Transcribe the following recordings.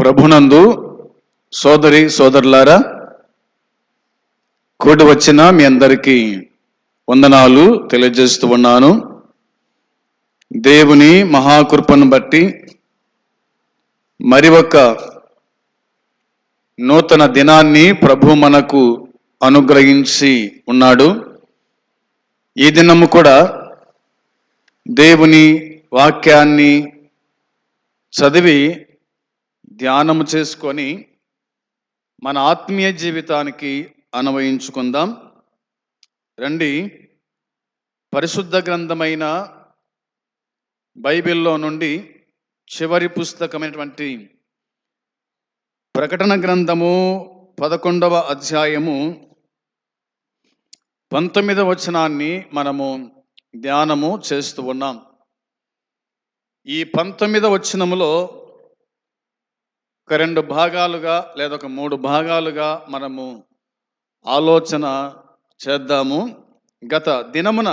ప్రభునందు సోదరి సోదరులారా, కూడి వచ్చిన మీ అందరికీ వందనాలు తెలియజేస్తూ ఉన్నాను. దేవుని మహాకృపను బట్టి మరి ఒక నూతన దినాన్ని ప్రభు మనకు అనుగ్రహించి ఉన్నాడు. ఈ దినము కూడా దేవుని వాక్యాన్ని చదివి ధ్యానము చేసుకొని మన ఆత్మీయ జీవితానికి అన్వయించుకుందాం. రండి, పరిశుద్ధ గ్రంథమైన బైబిల్లో నుండి చివరి పుస్తకమైనటువంటి ప్రకటన గ్రంథము 11వ అధ్యాయము 19వ వచనాన్ని మనము ధ్యానము చేస్తూ ఉన్నాం. ఈ 19వ వచనములో ఒక 2 భాగాలుగా లేదా ఒక 3 భాగాలుగా మనము ఆలోచన చేద్దాము. గత దినమున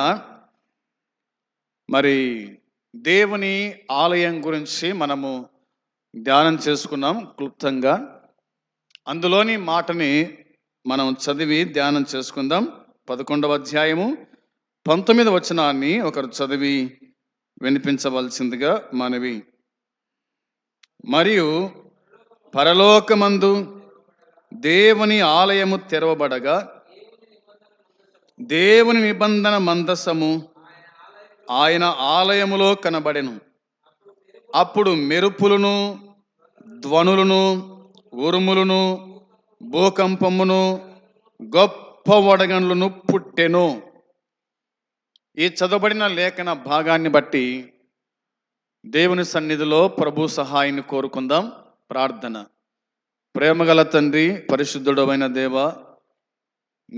మరి దేవుని ఆలయం గురించి మనము ధ్యానం చేసుకున్నాం క్లుప్తంగా. అందులోని మాటని మనం చదివి ధ్యానం చేసుకుందాం. 11వ అధ్యాయము 19వ వచనాన్ని ఒకరు చదివి వినిపించవలసిందిగా మనవి. మరియు పరలోకమందు దేవుని ఆలయము తెరవబడగా దేవుని నిబంధన మందసము ఆయన ఆలయములో కనబడెను. అప్పుడు మెరుపులను, ధ్వనులను, ఉరుములను, భూకంపమును, గొప్ప వడగండ్లను పుట్టెను. ఈ చదవబడిన లేఖన భాగాన్ని బట్టి దేవుని సన్నిధిలో ప్రభు సహాయాన్ని కోరుకుందాం. ప్రార్థన. ప్రేమగల తండ్రి, పరిశుద్ధుడమైన దేవ,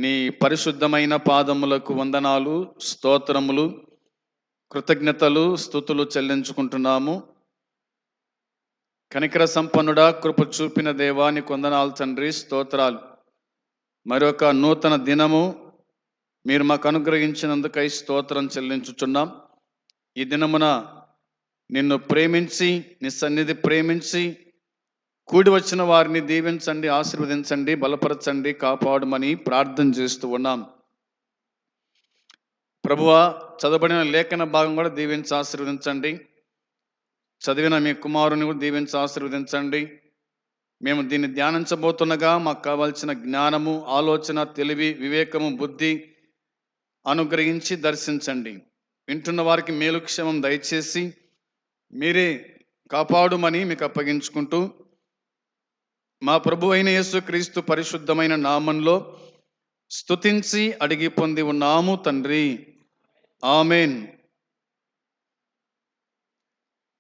నీ పరిశుద్ధమైన పాదములకు వందనాలు, స్తోత్రములు, కృతజ్ఞతలు, స్తుతులు చెల్లించుకుంటున్నాము. కనికర సంపన్నుడా, కృప చూపిన దేవా, నీకు వందనాలు తండ్రి, స్తోత్రాలు. మరొక నూతన దినము మీరు మాకు అనుగ్రహించినందుకై స్తోత్రం చెల్లించుచున్నాం. ఈ దినమున నిన్ను ప్రేమించి, నీ సన్నిధి ప్రేమించి కూడి వచ్చిన వారిని దీవించండి, ఆశీర్వదించండి, బలపరచండి, కాపాడమని ప్రార్థన చేస్తూ ఉన్నాం. ప్రభువా, చదవబడిన లేఖన భాగం కూడా దీవించి ఆశీర్వదించండి. చదివిన మీ కుమారుని కూడా దీవించి ఆశీర్వదించండి. మేము దీన్ని ధ్యానించబోతుండగా మాకు కావాల్సిన జ్ఞానము, ఆలోచన, తెలివి, వివేకము, బుద్ధి అనుగ్రహించి దర్శించండి. వింటున్న వారికి మేలు క్షేమం దయచేసి మీరే కాపాడుమని మీకు అప్పగించుకుంటూ మా ప్రభు అయిన యేసుక్రీస్తు పరిశుద్ధమైన నామంలో స్తుతించి అడిగి పొంది ఉన్నాము తండ్రి, ఆమెన్.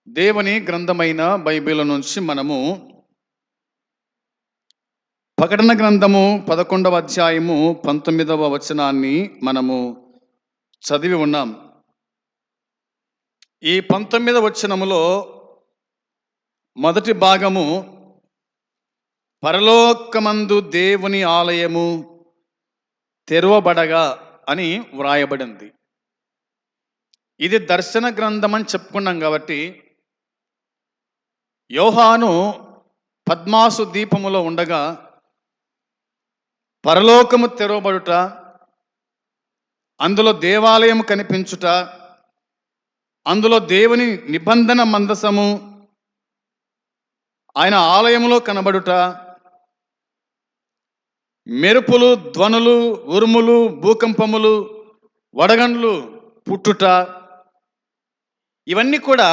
దేవుని గ్రంథమైన బైబిల్ నుంచి మనము ప్రకటన గ్రంథము 11వ అధ్యాయము 19వ వచనాన్ని మనము చదివి ఉన్నాం. ఈ 19వ వచనములో మొదటి భాగము పరలోకమందు దేవుని ఆలయము తెరవబడగా అని వ్రాయబడింది. ఇది దర్శన గ్రంథం అని చెప్పుకున్నాం కాబట్టి యోహాను పద్మాసు దీపములో ఉండగా పరలోకము తెరవబడుట, అందులో దేవాలయం కనిపించుట, అందులో దేవుని నిబంధన మందసము ఆయన ఆలయములో కనబడుట, మెరుపులు, ధ్వనులు, ఉరుములు, భూకంపములు, వడగండ్లు పుట్టుట, ఇవన్నీ కూడా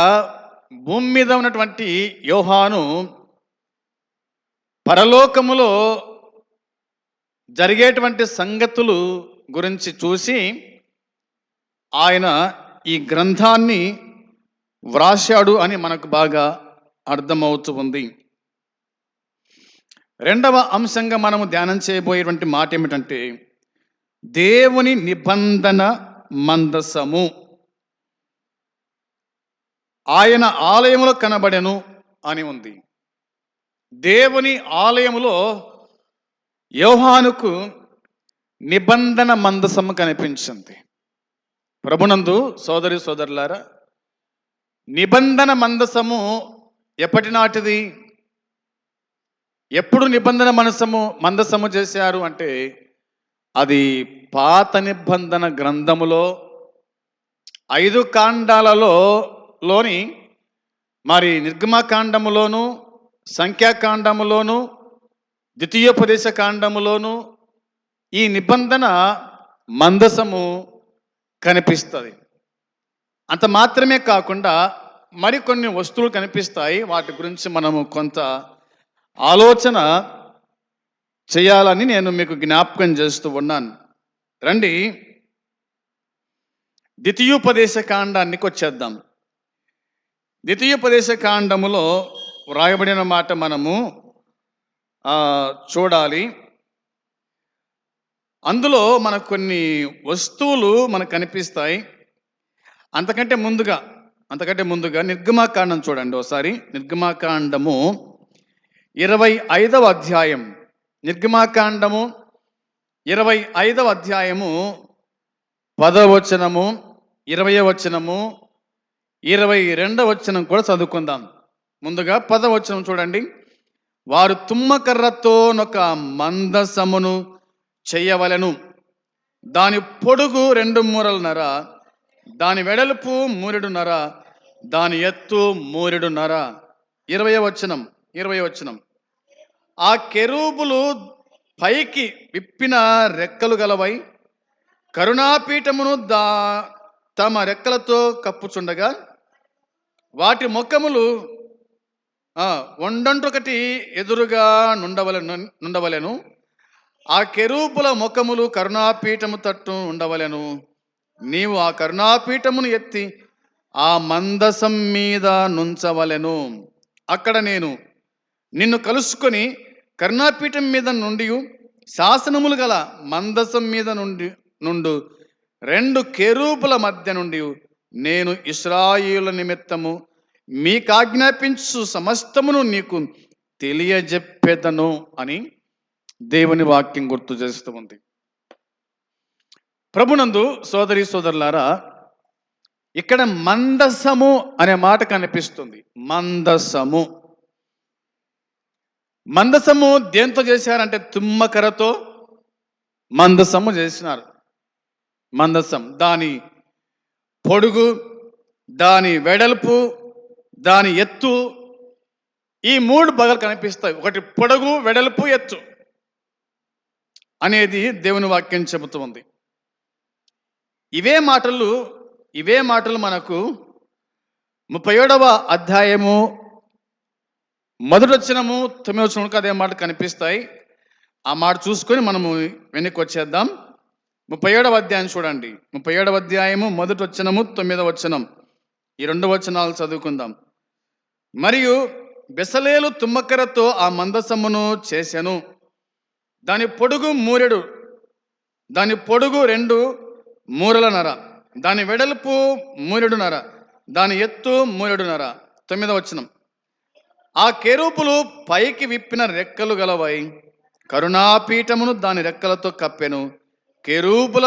భూమి మీద ఉన్నటువంటి యోహాను పరలోకములో జరిగేటువంటి సంగతులు గురించి చూసి ఆయన ఈ గ్రంథాన్ని వ్రాశాడు అని మనకు బాగా అర్థమవుతూ ఉంది. రెండవ అంశంగా మనము ధ్యానం చేయబోయేటువంటి మాట ఏమిటంటే దేవుని నిబంధన మందసము ఆయన ఆలయములో కనబడెను అని ఉంది. దేవుని ఆలయములో యోహానుకు నిబంధన మందసము కనిపించింది. ప్రభునందు సోదరి సోదరులారా, నిబంధన మందసము ఎప్పటి నాటిది? ఎప్పుడు నిబంధన మందసము చేశారు అంటే అది పాత నిబంధన గ్రంథములో 5 కాండాలలోని మరి నిర్గమకాండములోను, సంఖ్యాకాండములోను, ద్వితీయోపదేశ కాండములోను ఈ నిబంధన మందసము కనిపిస్తుంది. అంత మాత్రమే కాకుండా మరికొన్ని వస్తువులు కనిపిస్తాయి. వాటి గురించి మనము కొంత ఆలోచన చేయాలని నేను మీకు జ్ఞాపకం చేస్తూ ఉన్నాను. రండి, ద్వితీయోపదేశ కాండానికి వచ్చేద్దాం. ద్వితీయోపదేశ కాండములో వ్రాయబడిన మాట మనము చూడాలి. అందులో మనకు కొన్ని వస్తువులు మనకు కనిపిస్తాయి. అంతకంటే ముందుగా నిర్గమాకాండం చూడండి ఒకసారి. నిర్గమాకాండము 25వ అధ్యాయం. నిర్గమాకాండము 25వ అధ్యాయము 10వ వచనము, 20వ వచనము, 22వ వచనం కూడా చదువుకుందాం. ముందుగా 10వ వచనం చూడండి. వారు తుమ్మకర్రతోనొక మందసమును చెయ్యవలెను. దాని పొడుగు 2 మూరలున్నర, దాని వెడల్పు 3.5, దాని ఎత్తు 3.5. 20వ వచనం. ఆ కెరూబులు పైకి విప్పిన రెక్కలు గలవై కరుణాపీఠమును తమ రెక్కలతో కప్పుచుండగా వాటి ముఖములు ఒండొంటొకటి ఎదురుగా నుండవలెను. ఆ కెరూబుల ముఖములు కరుణాపీఠము తట్టు ఉండవలెను. నీవు ఆ కరుణాపీఠమును ఎత్తి ఆ మందసం మీద నుంచవలెను. అక్కడ నేను నిన్ను కలుసుకొని కరుణాపీఠం మీద నుండి శాసనములు గల మందసం మీద నుండు 2 కెరూబుల మధ్య నుండి నేను ఇశ్రాయేలు నిమిత్తము మీకు ఆజ్ఞాపించు సమస్తమును నీకు తెలియజెప్పెదను అని దేవుని వాక్యం గుర్తు చేస్తూ ఉంది. ప్రభునందు సోదరి సోదరులారా, ఇక్కడ మందసము అనే మాట కనిపిస్తుంది. మందసము దేంతో చేశారంటే తుమ్మకరతో మందసము చేసినారు. మందసం దాని పొడుగు, దాని వెడల్పు, దాని ఎత్తు, ఈ 3 భాగాలు కనిపిస్తాయి. ఒకటి పొడుగు, వెడల్పు, ఎత్తు అనేది దేవుని వాక్యం చెబుతుంది. ఇవే మాటలు మనకు 37వ అధ్యాయము 1వ వచనము 9వ వచనములకు అదే మాట కనిపిస్తాయి. ఆ మాట చూసుకొని మనము వెనక్కి వచ్చేద్దాం. 37వ అధ్యాయం చూడండి. 37వ అధ్యాయము 1వ వచనము 9వ వచనం, ఈ 2 వచనాలు చదువుకుందాం. మరియు బెసలేలు తుమ్మకరతో ఆ మందసమును చేసెను. దాని పొడుగు 3 దాని పొడుగు 2 మూరలన్నర, దాని వెడల్పు 3.5, దాని ఎత్తు 3.5. 9వ వచనం. ఆ కెరూబులు పైకి విప్పిన రెక్కలు గలవై కరుణాపీఠమును దాని రెక్కలతో కప్పెను. కెరూబుల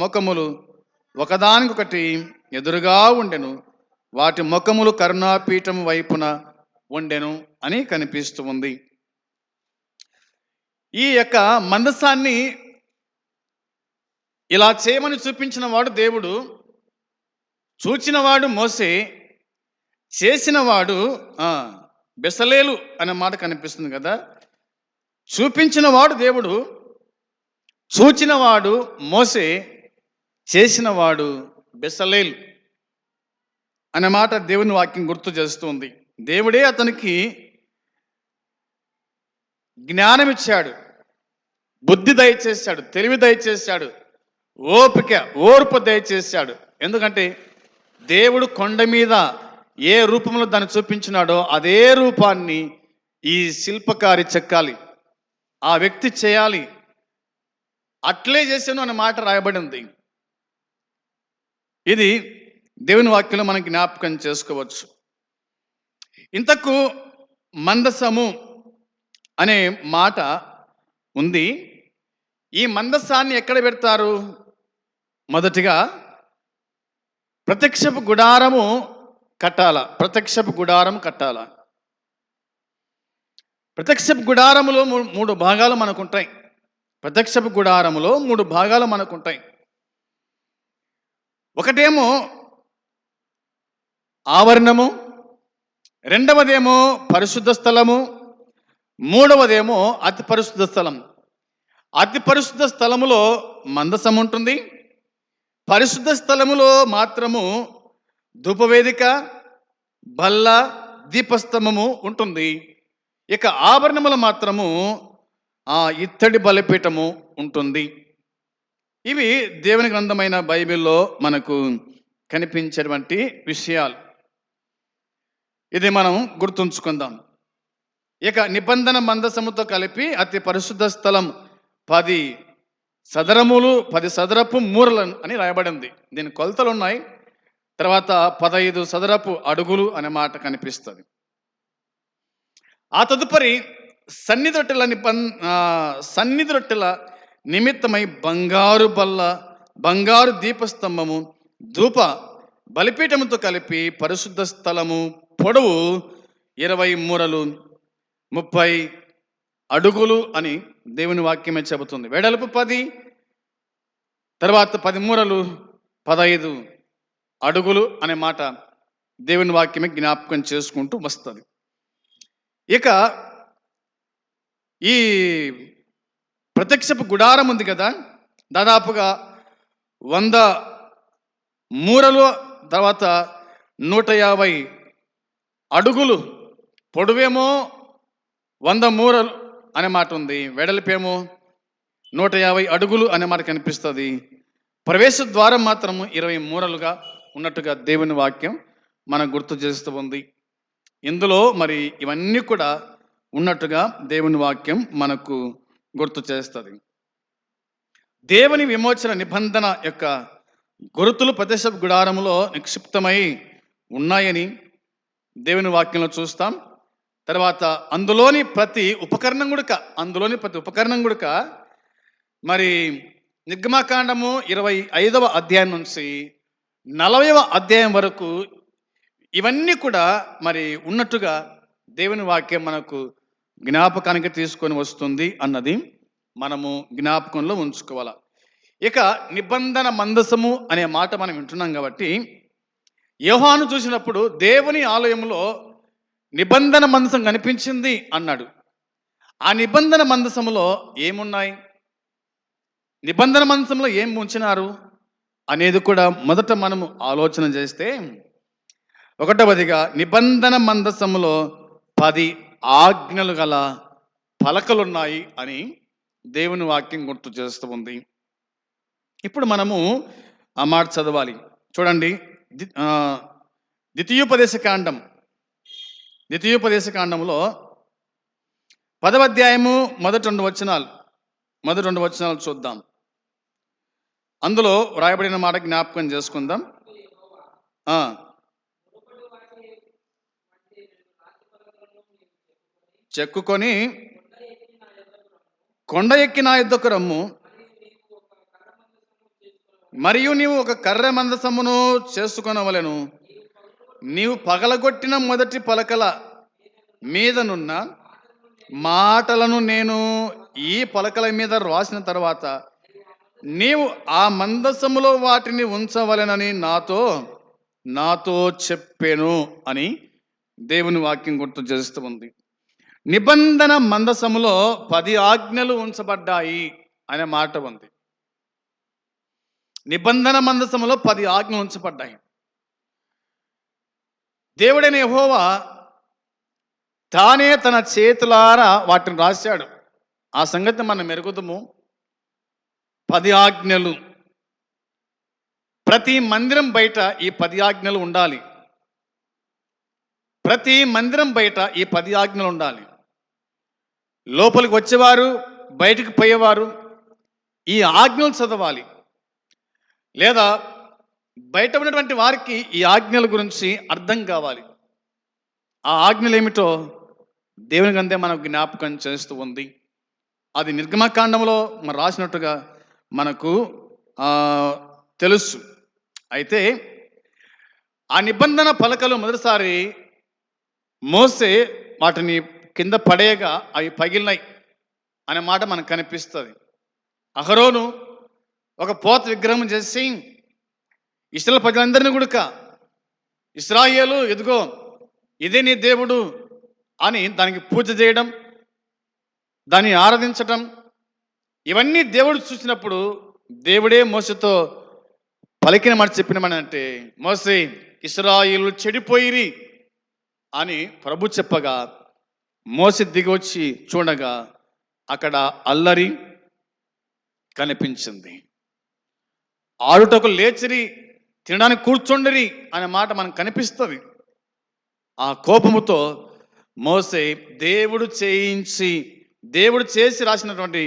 ముఖములు ఒకదానికొకటి ఎదురుగా ఉండెను. వాటి ముఖములు కరుణాపీఠము వైపున ఉండెను అని కనిపిస్తూ ఉంది. ఈ యొక్క మందసాన్ని ఇలా చేయమని చూపించిన వాడు దేవుడు, చూచినవాడు మోసే, చేసినవాడు బెసలేలు అనే మాట కనిపిస్తుంది కదా. చూపించిన వాడు దేవుడు, చూచినవాడు మోసే, చేసినవాడు బెసలేలు అనే మాట దేవుని వాక్యం గుర్తు చేస్తుంది. దేవుడే అతనికి జ్ఞానం ఇచ్చాడు, బుద్ధి దయచేశాడు, తెలివి దయచేశాడు, ఓర్పు దయచేశాడు. ఎందుకంటే దేవుడు కొండ మీద ఏ రూపంలో దాన్ని చూపించినాడో అదే రూపాన్ని ఈ శిల్పకారి చెక్కాలి, ఆ వ్యక్తి చేయాలి. అట్లే చేశాను అనే మాట రాయబడింది. ఇది దేవుని వాక్యంలో మనం జ్ఞాపకం చేసుకోవచ్చు. ఇంతకు మందసము అనే మాట ఉంది. ఈ మందసాన్ని ఎక్కడ పెడతారు? మొదటిగా ప్రత్యక్షపు గుడారము కట్టాల. ప్రత్యక్షపు గుడారములో మూడు భాగాలు మనకుంటాయి. ప్రత్యక్షపు గుడారములో 3 భాగాలు మనకుంటాయి. ఒకటేమో ఆవరణము, రెండవదేమో పరిశుద్ధ స్థలము, మూడవదేమో అతి పరిశుద్ధ స్థలం. అతి పరిశుద్ధ స్థలములో మందసం ఉంటుంది. పరిశుద్ధ స్థలములో మాత్రము ధూపవేదిక, బల్ల, దీపస్తంభము ఉంటుంది. ఇక ఆభరణములు మాత్రము ఇత్తడి బలిపీఠము ఉంటుంది. ఇవి దేవుని గ్రంథమైన బైబిల్లో మనకు కనిపించేటువంటి విషయాలు. ఇది మనం గుర్తుంచుకుందాం. ఇక నిబంధన మందసముతో కలిపి అతి పరిశుద్ధ స్థలం 10 సదరములు, 10 సదరపు మూరలు అని రాయబడింది. దీని కొలతలు ఉన్నాయి. తర్వాత 15 సదరపు అడుగులు అనే మాట కనిపిస్తుంది. ఆ తదుపరి సన్నిధి రొట్టెల నిమిత్తమై బంగారు బల్ల, బంగారు దీపస్తంభము, ధూప బలిపీఠముతో కలిపి పరిశుద్ధ స్థలము పొడవు 20 మూరలు 30 అడుగులు అని దేవుని వాక్యమే చెబుతుంది. వెడల్పు 10, తర్వాత 10 మూరలు 15 అడుగులు అనే మాట దేవుని వాక్యమే జ్ఞాపకం చేసుకుంటూ వస్తుంది. ఇక ఈ ప్రత్యక్షపు గుడారం ఉంది కదా, దాదాపుగా 100 మూరలు, తర్వాత 150 అడుగులు. పొడవేమో 100 మూరలు అనే మాట ఉంది, వెడల్పేమో 150 అడుగులు అనే మాట కనిపిస్తుంది. ప్రవేశ ద్వారం మాత్రము 20 మూరలుగా ఉన్నట్టుగా దేవుని వాక్యం మనకు గుర్తు చేస్తూ ఉంది. ఇందులో మరి ఇవన్నీ కూడా ఉన్నట్టుగా దేవుని వాక్యం మనకు గుర్తు చేస్తుంది. దేవుని విమోచన నిబంధన యొక్క గుర్తులు ప్రత్యక్షపు గుడారములో నిక్షిప్తమై ఉన్నాయని దేవుని వాక్యంలో చూస్తాం. తర్వాత అందులోని ప్రతి ఉపకరణం గుడక మరి నిర్గమకాండము 25వ అధ్యాయం నుంచి 40వ అధ్యాయం వరకు ఇవన్నీ కూడా మరి ఉన్నట్టుగా దేవుని వాక్యం మనకు జ్ఞాపకానికి తీసుకొని వస్తుంది అన్నది మనము జ్ఞాపకంలో ఉంచుకోవాలి. ఇక నిబంధన మందసము అనే మాట మనం వింటున్నాం కాబట్టి, యోహాను చూసినప్పుడు దేవుని ఆలయంలో నిబంధన మందసం కనిపించింది అన్నాడు. ఆ నిబంధన మందసములో ఏమున్నాయి, నిబంధన మందసంలో ఏం ఉంచినారు అనేది కూడా మొదట మనము ఆలోచన చేస్తే, ఒకటవదిగా నిబంధన మందసములో 10 ఆజ్ఞలు గల పలకలున్నాయి అని దేవుని వాక్యం గుర్తు చేస్తూ ఉంది. ఇప్పుడు మనము ఆ మాట చదవాలి. చూడండి, ద్వితీయోపదేశకాండంలో 10వ అధ్యాయము మొదటి 2 వచనాలు చూద్దాం. అందులో వ్రాయబడిన మాట జ్ఞాపకం చేసుకుందాం. చెక్కుకొని కొండ ఎక్కి నా యొద్దకు రమ్ము, మరియు నీవు ఒక కర్ర మందసమును చేసుకొనవలెను. నీవు పగలగొట్టిన మొదటి పలకల మీదనున్న మాటలను నేను ఈ పలకల మీద రాసిన తర్వాత నీవు ఆ మందసములో వాటిని ఉంచవలెనని నాతో చెప్పాను అని దేవుని వాక్యం గుర్తు చేస్తూ ఉంది. నిబంధన మందసములో 10 ఆజ్ఞలు ఉంచబడ్డాయి అనే మాట ఉంది. నిబంధన మందసములో 10 ఆజ్ఞలు ఉంచబడ్డాయి. దేవుడైన యెహోవా తానే తన చేతులారా వాటిని రాశాడు. ఆ సంగతి మనం ఎరుగుదము. 10 ఆజ్ఞలు. ప్రతి మందిరం బయట ఈ 10 ఆజ్ఞలు ఉండాలి. ప్రతి మందిరం బయట ఈ 10 ఆజ్ఞలు ఉండాలి. లోపలికి వచ్చేవారు, బయటకు పోయేవారు ఈ ఆజ్ఞలు చదవాలి. లేదా బయట ఉన్నటువంటి వారికి ఈ ఆజ్ఞల గురించి అర్థం కావాలి. ఆ ఆజ్ఞలు ఏమిటో దేవుని గ్రంథం మనకు జ్ఞాపకం చేస్తూ ఉంది. అది నిర్గమకాండంలో మరి రాసినట్టుగా మనకు తెలుసు. అయితే ఆ నిబంధన పలకలు మొదటిసారి మోసే వాటిని కింద పడేయగా అవి పగిలినాయి అనే మాట మనకు కనిపిస్తుంది. అహరోను ఒక పోత విగ్రహం చేసి ఇశ్రాయేలు ప్రజలందరినీ కూడా ఇశ్రాయేలు ఎదుగో ఇదే నీ దేవుడు అని దానికి పూజ చేయడం, దాన్ని ఆరాధించటం, ఇవన్నీ దేవుడు చూసినప్పుడు దేవుడే మోసతో పలికిన మాట చెప్పిన మాట అంటే, మోసే ఇశ్రాయేలు చెడిపోయిరి అని ప్రభు చెప్పగా మోసే దిగి వచ్చి చూడగా అక్కడ అల్లరి కనిపించింది. ఆడుటకు లేచిరి, తినడానికి కూర్చోండిరి అనే మాట మనకు కనిపిస్తుంది. ఆ కోపముతో మోసే దేవుడు చేసి రాసినటువంటి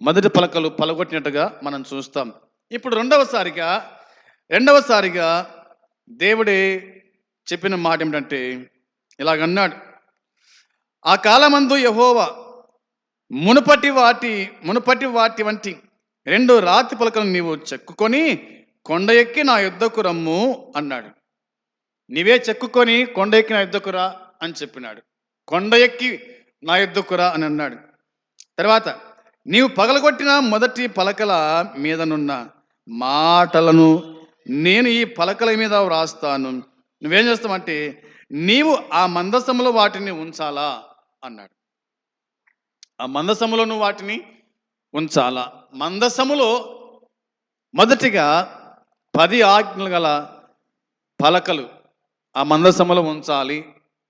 మొదటి పలకలు పలగొట్టినట్టుగా మనం చూస్తాం. ఇప్పుడు రెండవసారిగా దేవుడే చెప్పిన మాట ఏమిటంటే ఇలాగన్నాడు, ఆ కాలమందు యెహోవా మునుపటి వాటి వంటి 2 రాతి పలకలు నీవు చెక్కుకొని కొండ ఎక్కి నా యుద్ధకు రమ్ము అన్నాడు. నీవే చెక్కుకొని కొండ ఎక్కి నా యుద్ధకురా అని చెప్పినాడు. కొండ ఎక్కి నా యుద్ధకురా అని అన్నాడు. తర్వాత నీవు పగలగొట్టిన మొదటి పలకల మీదనున్న మాటలను నేను ఈ పలకల మీద వ్రాస్తాను. నువ్వేం చేస్తావంటే నీవు ఆ మందసములో వాటిని ఉంచాలా అన్నాడు. ఆ మందసములో నువ్వు వాటిని ఉంచాలా. మందసములో మొదటిగా 10 ఆజ్ఞలు గల పలకలు ఆ మందసములో ఉంచాలి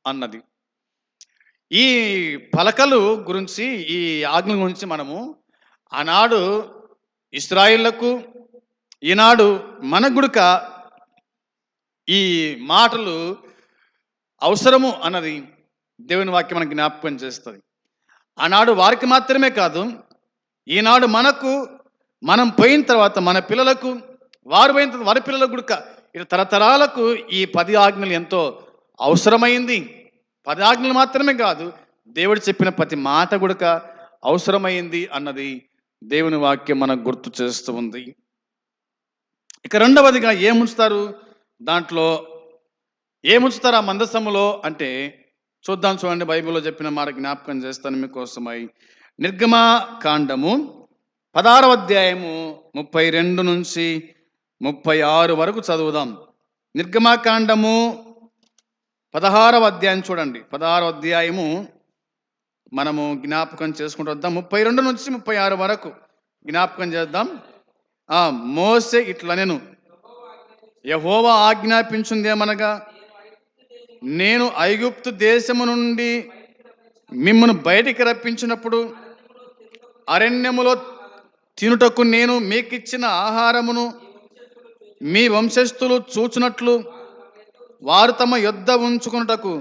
అన్నది. ఈ పలకలు గురించి, ఈ ఆజ్ఞల గురించి మనము ఆనాడు ఇశ్రాయేలులకు, ఈనాడు మన గుడక ఈ మాటలు అవసరము అన్నది దేవుని వాక్యం మనకి జ్ఞాపకం చేస్తుంది. ఆనాడు వారికి మాత్రమే కాదు, ఈనాడు మనం పోయిన తర్వాత మన పిల్లలకు, వారు పోయిన తర్వాత వారి పిల్లలకు గుడక, ఇటు తరతరాలకు ఈ 10 ఆజ్ఞలు ఎంతో అవసరమైంది. 10 ఆజ్ఞలు మాత్రమే కాదు, దేవుడు చెప్పిన ప్రతి మాట గుడక అవసరమైంది అన్నది దేవుని వాక్యం మనకు గుర్తు చేస్తూ ఉంది. ఇక రెండవదిగా ఏముంచుతారు, దాంట్లో ఏముంచుతారు ఆ మందసములో అంటే చూద్దాం. చూడండి, బైబిల్లో చెప్పిన మాట జ్ఞాపకం చేస్తాను మీకోసమై. నిర్గమకాండము 16వ అధ్యాయము 32 నుంచి 36 వరకు చదువుదాం. నిర్గమకాండము 16వ అధ్యాయం చూడండి. 16వ అధ్యాయము మనము జ్ఞాపకం చేసుకుంటూ వద్దాం. 32 నుంచి 36 వరకు జ్ఞాపకం చేద్దాం. మోసే ఇట్లా నేను యెహోవా ఆజ్ఞాపించిందేమనగా, నేను ఐగుప్తు దేశము నుండి మిమ్మును బయటికి రప్పించినప్పుడు అరణ్యములో తినుటకు నేను మీకిచ్చిన ఆహారమును మీ వంశస్థులు చూచునట్లు వారు తమ యొద్ద ఉంచుకున్నటకు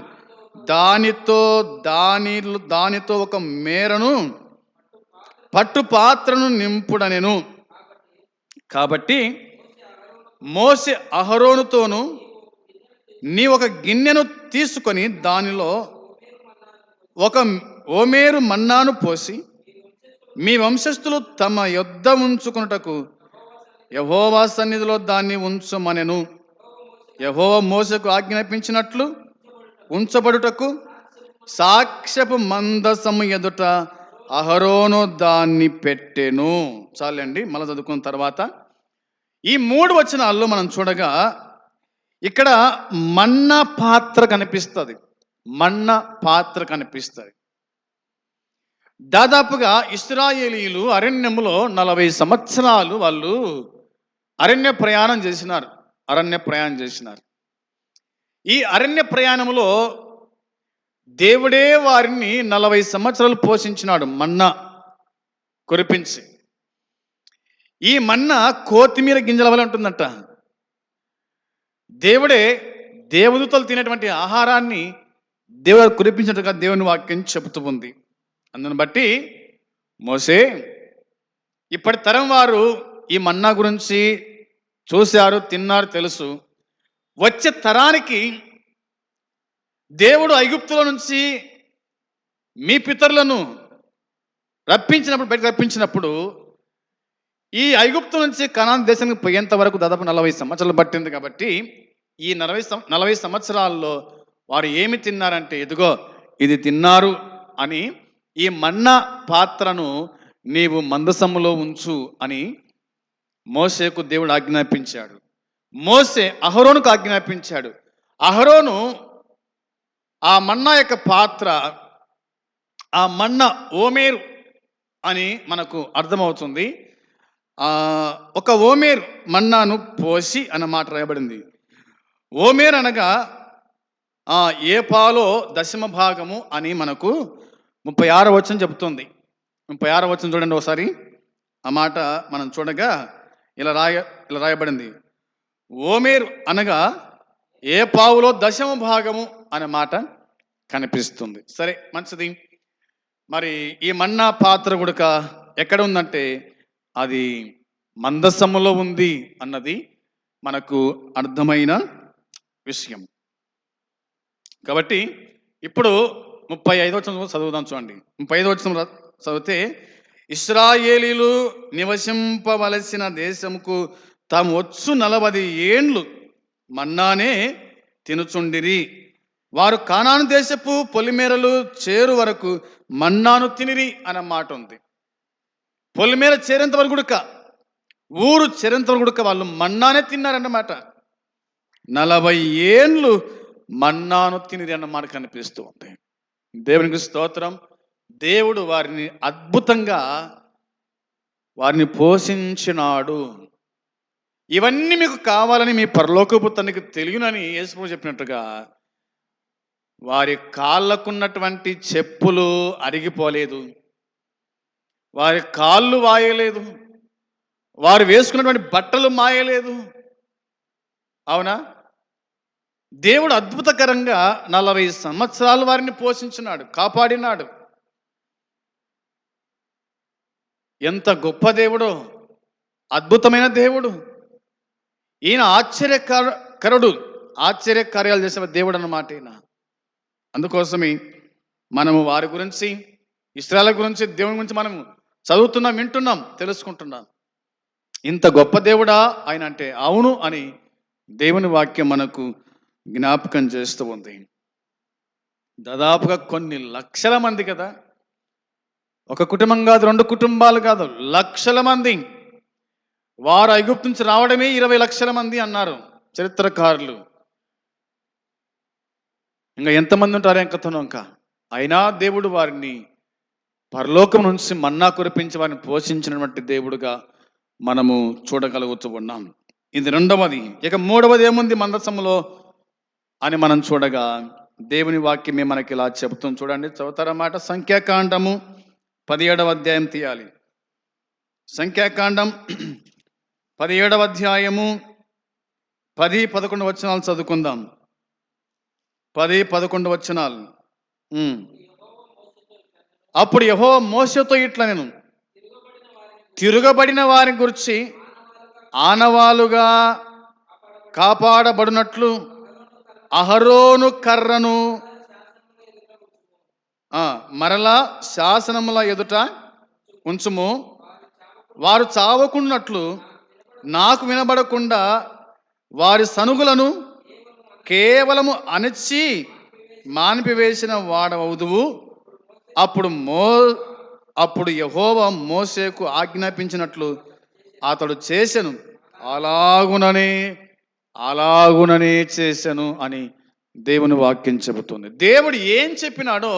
దానితో ఒక మేరను పట్టు పాత్రను నింపుడనెను. కాబట్టి మోసే అహరోనుతోను, నీ ఒక గిన్నెను తీసుకొని దానిలో ఒక ఓమేరు మన్నాను పోసి మీ వంశస్థులు తమ యొద్ద ఉంచుకున్నటకు యెహోవా సన్నిధిలో దాన్ని ఉంచమనెను. యెహోవా మోసకు ఆజ్ఞాపించినట్లు ఉంచబడుటకు సాక్ష్యపు మందసము ఎదుట అహరోను దాన్ని పెట్టెను. చాలండి, మళ్ళీ చదువుకున్న తర్వాత ఈ 3 వచనాల్లో మనం చూడగా ఇక్కడ మన్నా పాత్ర కనిపిస్తుంది. దాదాపుగా ఇశ్రాయేలీయులు అరణ్యములో 40 సంవత్సరాలు వాళ్ళు అరణ్య ప్రయాణం చేసినారు. ఈ అరణ్య ప్రయాణంలో దేవుడే వారిని 40 సంవత్సరాలు పోషించినాడు, మన్నా కురిపించి. ఈ మన్నా కొత్తిమీర గింజల వల్ల ఉంటుందట. దేవుడే దేవదూతలు తినేటువంటి ఆహారాన్ని దేవుడు కురిపించినట్టుగా దేవుని వాక్యం చెబుతూ ఉంది. అందుని బట్టి మోసే, ఇప్పటి తరం వారు ఈ మన్నా గురించి చూశారు, తిన్నారు, తెలుసు. వచ్చే తరానికి దేవుడు ఐగుప్తుల నుంచి మీ పితరులను బయటకు రప్పించినప్పుడు ఈ ఐగుప్తు నుంచి కనాన్ దేశానికి పోయేంత వరకు దాదాపు 40 సంవత్సరాలు పట్టింది. కాబట్టి ఈ 40 సంవత్సరాల్లో వారు ఏమి తిన్నారంటే, ఇదిగో ఇది తిన్నారు అని ఈ మన్నా పాత్రను నీవు మందసములో ఉంచు అని మోసేకు దేవుడు ఆజ్ఞాపించాడు. మోసే అహరోనుకు ఆజ్ఞాపించాడు. అహరోను ఆ మన్నా యొక్క పాత్ర, ఆ మన్నా ఓమేరు అని మనకు అర్థమవుతుంది. ఒక ఓమేరు మన్నాను పోసి అన్నమాట రాయబడింది. ఓమేర్ అనగా ఏ పాలో దశమ భాగము అని మనకు 36వ వచనం చెబుతుంది. 36వ వచనం చూడండి ఒకసారి. ఆ మాట మనం చూడగా ఇలా రాయబడింది. ఓమేరు అనగా ఏ పావులో దశమ భాగము అనే మాట కనిపిస్తుంది. సరే, మంచిది. మరి ఈ మన్నా పాత్ర గుడక ఎక్కడ ఉందంటే అది మందసములో ఉంది అన్నది మనకు అర్థమైన విషయం. కాబట్టి ఇప్పుడు 35వ వచనం చదువుదాం. చూడండి, 35వ వచనం చదివితే, ఇశ్రాయేలీలు నివసింపవలసిన దేశముకు తాము వచ్చు 40 ఏండ్లు మన్నానే తినుచుండిరి. వారు కానాను దేశపు పొలిమేరలు చేరు వరకు మన్నాను తినిరి అన్న మాట ఉంది. పొలిమేర చేరేంత వరకు గుడక, ఊరు చేరేంత వరకు గుడక వాళ్ళు మన్నానే తిన్నారన్నమాట. 40 ఏండ్లు మన్నాను తినిరి అన్న మాట కనిపిస్తూ ఉంది. దేవునికి స్తోత్రం. దేవుడు వారిని అద్భుతంగా వారిని పోషించినాడు. ఇవన్నీ మీకు కావాలని మీ పరలోకపు తండ్రికి తెలియనని యేసు చెప్పినట్టుగా వారి కాళ్ళకున్నటువంటి చెప్పులు అరిగిపోలేదు, వారి కాళ్ళు వాయలేదు, వారు వేసుకున్నటువంటి బట్టలు మాయలేదు. అవునా? దేవుడు అద్భుతకరంగా 40 సంవత్సరాలు వారిని పోషించినాడు, కాపాడినాడు. ఎంత గొప్ప దేవుడో, అద్భుతమైన దేవుడు ఈయన. ఆశ్చర్యకరుడు, ఆశ్చర్యకార్యాలు చేసే దేవుడు అన్నమాట ఈయన. అందుకోసమే మనము వారి గురించి, ఇశ్రాయేలు గురించి, దేవుని గురించి మనం చదువుతున్నాం, వింటున్నాం, తెలుసుకుంటున్నాం. ఇంత గొప్ప దేవుడా ఆయన అంటే అవును అని దేవుని వాక్యం మనకు జ్ఞాపకం చేస్తూ ఉంది. దాదాపుగా కొన్ని లక్షల మంది కదా, ఒక కుటుంబం కాదు, 2 కుటుంబాలు కాదు, లక్షల మంది. వారు ఐగుప్తు నుంచి రావడమే 20 లక్షల మంది అన్నారు చరిత్రకారులు. ఇంకా ఎంతమంది ఉంటారో ఇంకా. అయినా దేవుడు వారిని పరలోకం నుంచి మన్నా కురిపించి వారిని పోషించినటువంటి దేవుడుగా మనము చూడగలుగుతూ ఉన్నాం. ఇది రెండవది. ఇక మూడవది ఏముంది మందసములో అని మనం చూడగా దేవుని వాక్యమే మనకి ఇలా చెబుతుంది. చూడండి, చదువుతారన్నమాట. సంఖ్యాకాండము 17వ అధ్యాయం తీయాలి. సంఖ్యాకాండం 17వ అధ్యాయము 10-11 వచనాలు చదువుకుందాం. 10-11 వచనాలు. అప్పుడు యెహోవా మోషేతో ఇట్లా, నేను తిరుగబడిన వారి గురించి ఆనవాలుగా కాపాడబడినట్లు అహరోను కర్రను మరలా శాసనముల ఎదుట ఉంచుము. వారు చావకున్నట్లు నాకు వినబడకుండా వారి సనుగులను కేవలము అణచి మానిపివేసిన వాడవదువు. అప్పుడు యెహోవా మోషేకు ఆజ్ఞాపించినట్లు అతడు చేసెను, అలాగుననే చేసెను అని దేవుని వాక్యం చెబుతుంది. దేవుడు ఏం చెప్పినాడో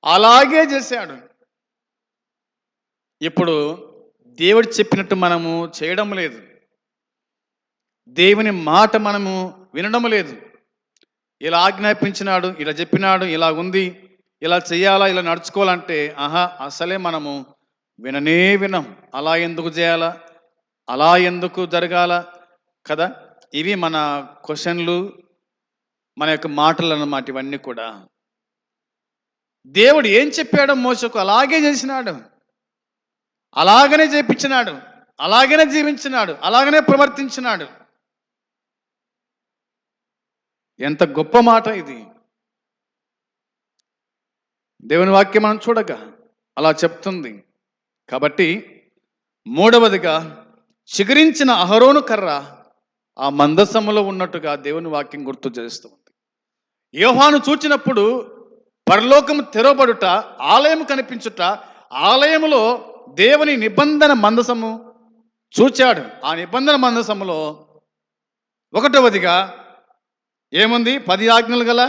అలాగే చేశాడు. ఇప్పుడు దేవుడు చెప్పినట్టు మనము చేయడం లేదు, దేవుని మాట మనము వినడం లేదు. ఇలా ఆజ్ఞాపించినాడు, ఇలా చెప్పినాడు, ఇలా ఉంది, ఇలా చెయ్యాలా, ఇలా నడుచుకోవాలంటే అసలే మనము వినం. అలా ఎందుకు చేయాలా, అలా ఎందుకు జరగాల కదా. ఇవి మన క్వశ్చన్లు, మన యొక్క మాటలు అన్నమాట. ఇవన్నీ కూడా దేవుడు ఏం చెప్పాడో మోషకు అలాగే చేసినాడు, అలాగనే చేపించినాడు, అలాగనే జీవించినాడు, అలాగనే ప్రవర్తించినాడు. ఎంత గొప్ప మాట ఇది. దేవుని వాక్యం మనం చూడగా అలా చెప్తుంది. కాబట్టి మూడవదిగా చిగురించిన అహరోను కర్ర ఆ మందసములో ఉన్నట్టుగా దేవుని వాక్యం గుర్తు చేస్తుంది. యోహాను చూచినప్పుడు పరలోకము తెరవబడుట, ఆలయం కనిపించుట, ఆలయములో దేవుని నిబంధన మందసము చూచాడు. ఆ నిబంధన మందసములో ఒకటవదిగా ఏముంది? 10 ఆజ్ఞలు గల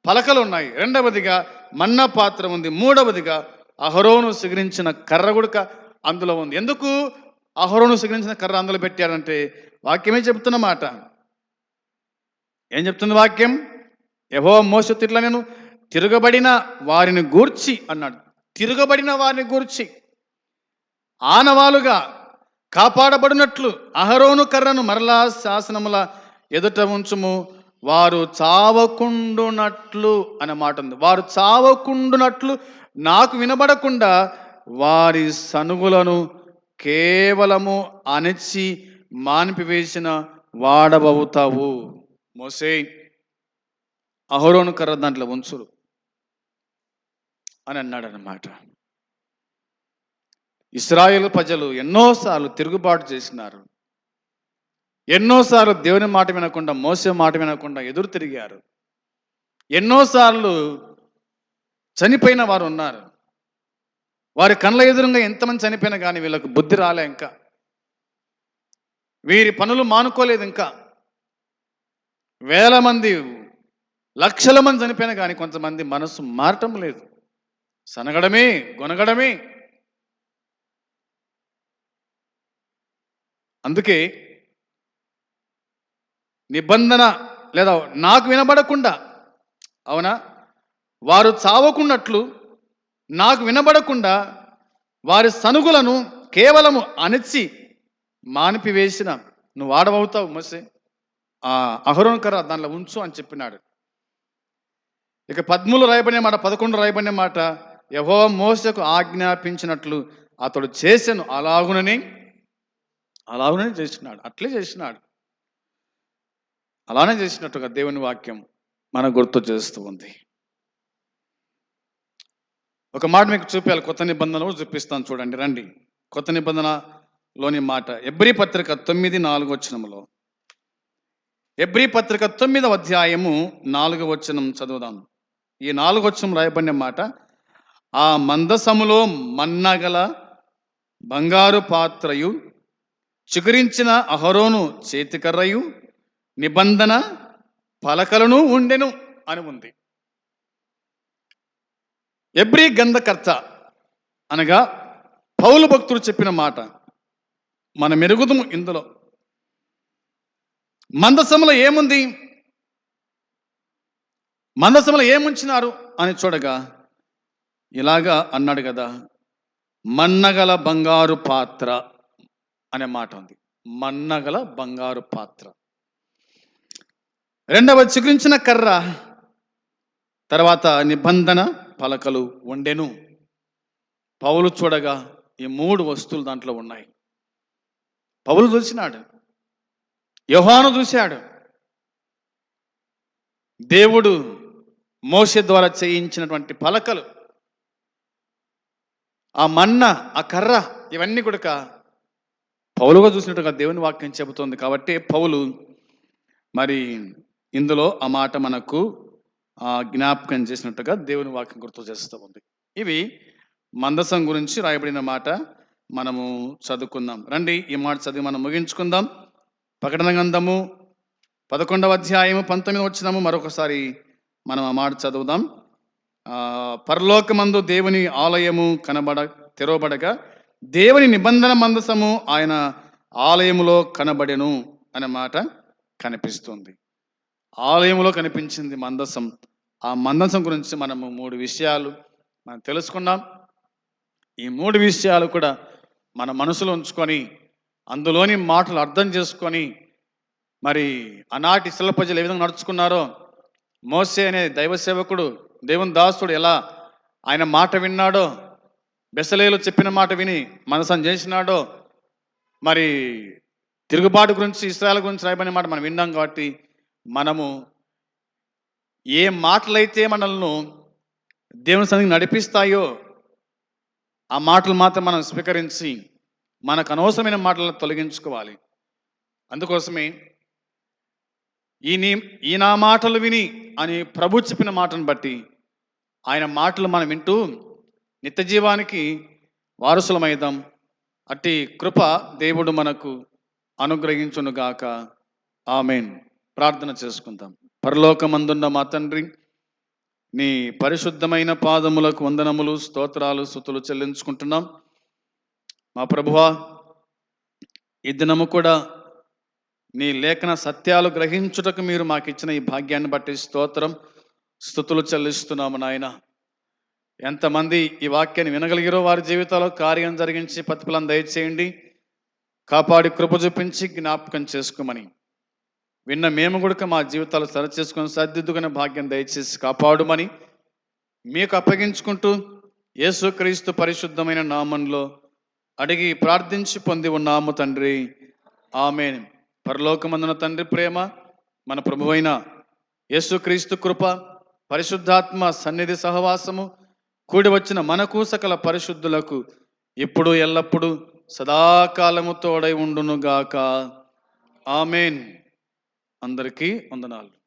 పలకలు ఉన్నాయి. రెండవదిగా మన్నా పాత్ర ఉంది. మూడవదిగా అహరోను సిగిరించిన కర్ర గుడక అందులో ఉంది. ఎందుకు అహరోను సిగిరించిన కర్ర అందులో పెట్టాడంటే వాక్యమే చెప్తున్న మాట. ఏం చెప్తుంది వాక్యం? యెహోవా మోషేతో ఇట్లా నేను తిరగబడిన వారిని గూర్చి అన్నాడు. తిరగబడిన వారిని గూర్చి ఆనవాలుగా కాపాడబడినట్లు అహరోను కర్రను మరలా శాసనముల ఎదుట ఉంచుము, వారు చావకుండునట్లు అనే మాట ఉంది. వారు చావకుండునట్లు నాకు వినబడకుండా వారి సనుగులను కేవలము అణచి మానిపివేసిన వాడబవుతావు. మోసే, అహరోను కర్ర దాంట్లో ఉంచురు అని అన్నాడు అన్నమాట. ఇశ్రాయేలు ప్రజలు ఎన్నోసార్లు తిరుగుబాటు చేసినారు. ఎన్నోసార్లు దేవుని మాట వినకుండా, మోసే మాట వినకుండా ఎదురు తిరిగారు. ఎన్నోసార్లు చనిపోయిన వారు ఉన్నారు. వారి కళ్ళ ఎదురుగా ఎంతమంది చనిపోయినా కానీ వీళ్ళకు బుద్ధి రాలే. ఇంకా వీరి పనులు మానుకోలేదు. ఇంకా వేల మంది, లక్షల మంది చనిపోయినా కానీ కొంతమంది మనసు మారటం లేదు. సనగడమే, గొనగడమే. అందుకే నిబంధన లేదా నాకు వినబడకుండా, అవునా, వారు చావకున్నట్లు నాకు వినబడకుండా వారి సనుగులను కేవలము అణచి మానిపివేసిన నువ్వు వాడవవుతావు మోసే. ఆ అహరోను కర్ర దానిలో ఉంచు అని చెప్పినాడు. ఇక 13 రాయబడిన మాట, 11 రాయబడిన మాట, యెహోవా మోసకు ఆజ్ఞాపించినట్లు అతడు చేసెను, అలాగునని చేసినాడు. అట్లే చేసినాడు. అలానే చేసినట్టుగా దేవుని వాక్యం మనకు గుర్తు చేస్తూ ఉంది. ఒక మాట మీకు చూపించాలి. కొత్త నిబంధనలు చూపిస్తాను, చూడండి రండి. కొత్త నిబంధనలోని మాట ఎబ్రీ పత్రిక 9:4 వచనములో, ఎబ్రీ పత్రిక 9వ అధ్యాయము 4వ వచనం చదువుదాం. ఈ 4వ వచనం రాయబడిన మాట, ఆ మందసములో మన్నగల బంగారు పాత్రయు చిగురించిన అహరోను చేతికర్రయు నిబంధన పలకలను ఉండెను అని ఉంది. ఎబ్రీ గ్రంథకర్త అనగా పౌలు భక్తుడు చెప్పిన మాట మన మెరుగుదము. ఇందులో మందసములో ఏముంది, మందసములో ఏముంచినారు అని చూడగా ఇలాగా అన్నాడు కదా, మన్నగల బంగారు పాత్ర అనే మాట ఉంది. మన్నగల బంగారు పాత్ర. రెండవ చిగురించిన కర్ర, తర్వాత నిబంధన పలకలు ఉండెను. పౌలు చూడగా ఈ 3 వస్తువులు దాంట్లో ఉన్నాయి. పౌలు చూసినాడు, యోహాను చూశాడు. దేవుడు మోషే ద్వారా చేయించినటువంటి పలకలు, ఆ మన్న, ఆ కర్ర, ఇవన్నీ కూడా పౌలుగా చూసినట్టుగా దేవుని వాక్యం చెబుతోంది. కాబట్టి పౌలు మరి ఇందులో ఆ మాట మనకు జ్ఞాపకం చేసినట్టుగా దేవుని వాక్యం గుర్తు చేస్తూ ఉంది. ఇవి మందసం గురించి రాయబడిన మాట మనము చదువుకుందాం. రండి ఈ మాట చదివి మనం ముగించుకుందాం. ప్రకటన గ్రంథము 11వ అధ్యాయము 19వ వచనము మరొకసారి మనం ఆ మాట చదువుదాం. పరలోకమందు దేవుని ఆలయము తెరవబడగా దేవుని నిబంధన మందసము ఆయన ఆలయములో కనబడెను అనే మాట కనిపిస్తుంది. ఆలయంలో కనిపించింది మందసం. ఆ మందసం గురించి మనము 3 విషయాలు మనం తెలుసుకున్నాం. ఈ 3 విషయాలు కూడా మన మనసులో ఉంచుకొని అందులోని మాటలు అర్థం చేసుకొని మరి ఆనాటి ఇశ్రాయేలు ప్రజలు ఏ విధంగా నడుచుకున్నారో, మోసే అనే దైవ సేవకుడు, దేవుని దాసుడు ఎలా ఆయన మాట విన్నాడో, బెసలేలు చెప్పిన మాట విని మనసం చేసినాడో, మరి తిరుగుబాటు గురించి ఇశ్రాయేలు గురించి రాయబడిన మాట మనం విన్నాం. కాబట్టి మనము ఏ మాటలైతే మనల్ని దేవుని సన్నిధికి నడిపిస్తాయో ఆ మాటలు మాత్రం మనం స్వీకరించి మనకు అనవసరమైన మాటలను తొలగించుకోవాలి. అందుకోసమే ఈ నా మాటలు విని అని ప్రభు చెప్పిన మాటను బట్టి ఆయన మాటలు మనం వింటూ నిత్య జీవానికి వారసులమైదాం. అట్టి కృప దేవుడు మనకు అనుగ్రహించునుగాక. ఆమేన్. ప్రార్థన చేసుకుందాం. పరలోకమందున్న మా తండ్రి, నీ పరిశుద్ధమైన పాదములకు వందనములు, స్తోత్రాలు, స్తుతులు చెల్లించుకుంటున్నాం. మా ప్రభువా, ఈ దినము కూడా నీ లేఖన సత్యాలు గ్రహించుటకు మీరు మాకు ఇచ్చిన ఈ భాగ్యాన్ని బట్టి స్తోత్రం, స్తుతులు చెల్లిస్తున్నాము నాయన. ఎంతమంది ఈ వాక్యాన్ని వినగలిగిరో వారి జీవితాల్లో కార్యం జరిగించి ప్రతిఫలం దయచేయండి. కాపాడి కృప చూపించి జ్ఞాపకం చేసుకోమని విన్న మేము కూడా మా జీవితాలు సరిచేసుకొని సర్దిద్దుకునే భాగ్యం దయచేసి కాపాడుమని మీకు అప్పగించుకుంటూ యేసుక్రీస్తు పరిశుద్ధమైన నామంలో అడిగి ప్రార్థించి పొంది ఉన్నాము తండ్రి. ఆమేన్. పరలోకమందున తండ్రి ప్రేమ, మన ప్రభువైన యేసుక్రీస్తు కృప, పరిశుద్ధాత్మ సన్నిధి సహవాసము కూడి వచ్చిన మనకు సకల పరిశుద్ధులకు ఇప్పుడు ఎల్లప్పుడూ సదాకాలము తోడై ఉండునుగాక. ఆమేన్. అందరికీ వందనాలు.